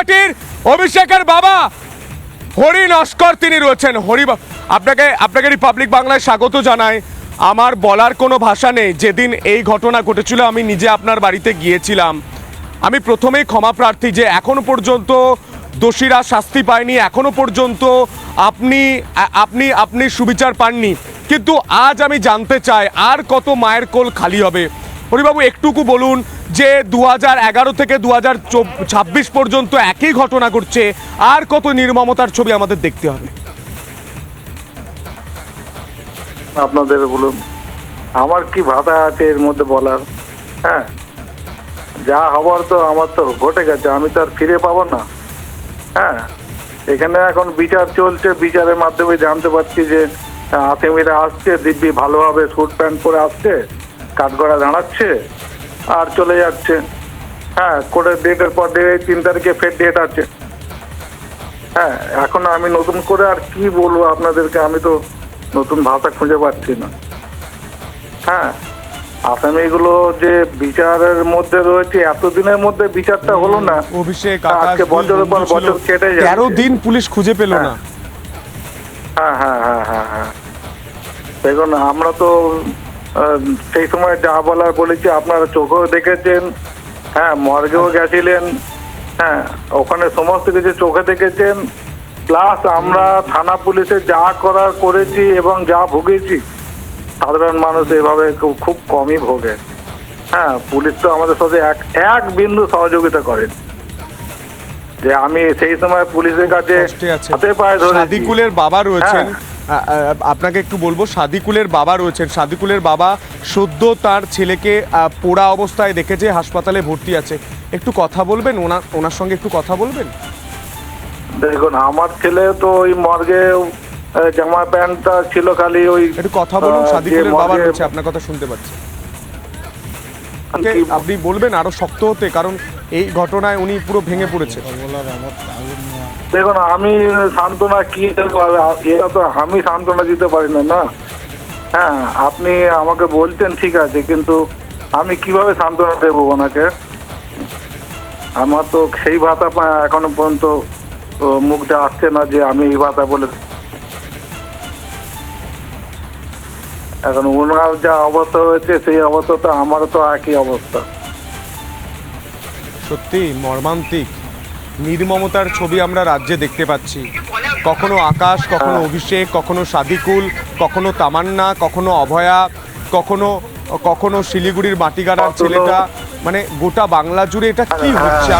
পার্টির অভিষেকের বাবা হরি নস্কর তিনি রয়েছেন। আপনাকে রিপাবলিক বাংলায় স্বাগত জানাই। আমার বলার কোনো ভাষা নেই। যেদিন এই ঘটনা ঘটেছিল আমি নিজে আপনার বাড়িতে গিয়েছিলাম। আমি প্রথমেই ক্ষমা প্রার্থী যে এখনো পর্যন্ত দোষীরা শাস্তি পায়নি, এখনো পর্যন্ত আপনি সুবিচার পাননি। কিন্তু আজ আমি জানতে চাই আর কত মায়ের কোল খালি হবে। হরিবাবু একটুকু বলুন যে 2011 থেকে 2026 পর্যন্ত একই ঘটনা ঘটছে, আর কত নির্মমতার ছবি আমাদের দেখতে হবে? আপনাদের বলুন, আমার কি ভাষা আছে এর মধ্যে বলার? হ্যাঁ, যা হবার তো আমার তো ঘটে গেছে, আমি তো আর ফিরে পাবো না। হ্যাঁ, এখানে এখন বিচার চলছে, বিচারের মাধ্যমে জানতে পারছি যে আসামিরা আসছে, দিব্যি ভালোভাবে স্যুট প্যান্ট পরে আসছে, কাঠগড়া দাঁড়াচ্ছে আর চলে যাচ্ছে। হ্যাঁ, কোর্টের ডেটের পর ডেট, 3 তারিখে ফের ডেট আছে। হ্যাঁ, এখন আমি নতুন করে আর কি বলবো আপনাদেরকে, আমি তো নতুন ভাষা খুঁজে পাচ্ছি না। হ্যাঁ, আসামিগুলো যে বিচারের মধ্যে রয়েছে, এতদিনের মধ্যে বিচারটা হলো না। অভিষেক আজকে বছরের পর বছর কেটে যায়, 13 দিন পুলিশ খুঁজে পেল না। হ্যাঁ হ্যাঁ হ্যাঁ হ্যাঁ হ্যাঁ দেখুন, আমরা তো সেই সময় যা বলার বলেছি, আপনারা চোখেও দেখেছেন। হ্যাঁ, মর্গেও গেছিলেন। হ্যাঁ, ওখানে সমস্ত কিছু চোখে দেখেছেন। প্লাস আমরা থানা পুলিশে যা করার করেছি এবং যা ভুগেছি, সাধারণ মানুষ এভাবে খুব কমই ভোগে। হ্যাঁ, পুলিশ তো আমাদের সাথে এক বিন্দু সহযোগিতা করেন। যে আমি সেই সময় পুলিশের কাছে হাতে পায়ে ধরে। সাদিকুলের বাবা রয়েছেন, আপনাকে একটু বলবো, সাদিকুলের বাবা রয়েছেন। সাদিকুলের বাবা সদ্য তার ছেলেকে পোড়া অবস্থায় দেখেছে, হাসপাতালে ভর্তি আছে। একটু কথা বলবেন, ওনার সঙ্গে একটু কথা বলবেন। দেখুন, আমার ছেলে তো ওই মর্গে জামা প্যান্টটা ছিল খালি ওই। একটু কথা বলুন, সাদিকুলের বাবা রয়েছে, আপনার কথা শুনতে পাচ্ছি। আপনি বলবেন আরো শক্ত হতে, কারণ এই ঘটনায় উনি পুরো ভেঙে পড়েছে। দেখুন, আমি সান্ত্বনা কি এটা তো আমি সান্ত্বনা দিতে পারি না। না, হ্যাঁ, আপনি আমাকে বলছেন ঠিক আছে, কিন্তু আমি কিভাবে সান্ত্বনা দেবো ওনাকে? আমার তো সেই ভাষা এখনো পর্যন্ত মুখটা আসছে না যে আমি এই ভাষা বলে। এখন ওনার যা অবস্থা হয়েছে, সেই অবস্থা তো আমারও তো একই অবস্থা। সত্যি মর্মান্তিক নির্মমতার ছবি আমরা রাজ্যে দেখতে পাচ্ছি। কখনো আকাশ, কখনো অভিষেক, কখনো সাদিকুল, কখনো তামান্না, কখনো অভয়া, কখনো শিলিগুড়ির মাটিগাড়ার ছেলেটা। মানে গোটা বাংলা জুড়ে এটা কি হচ্ছে?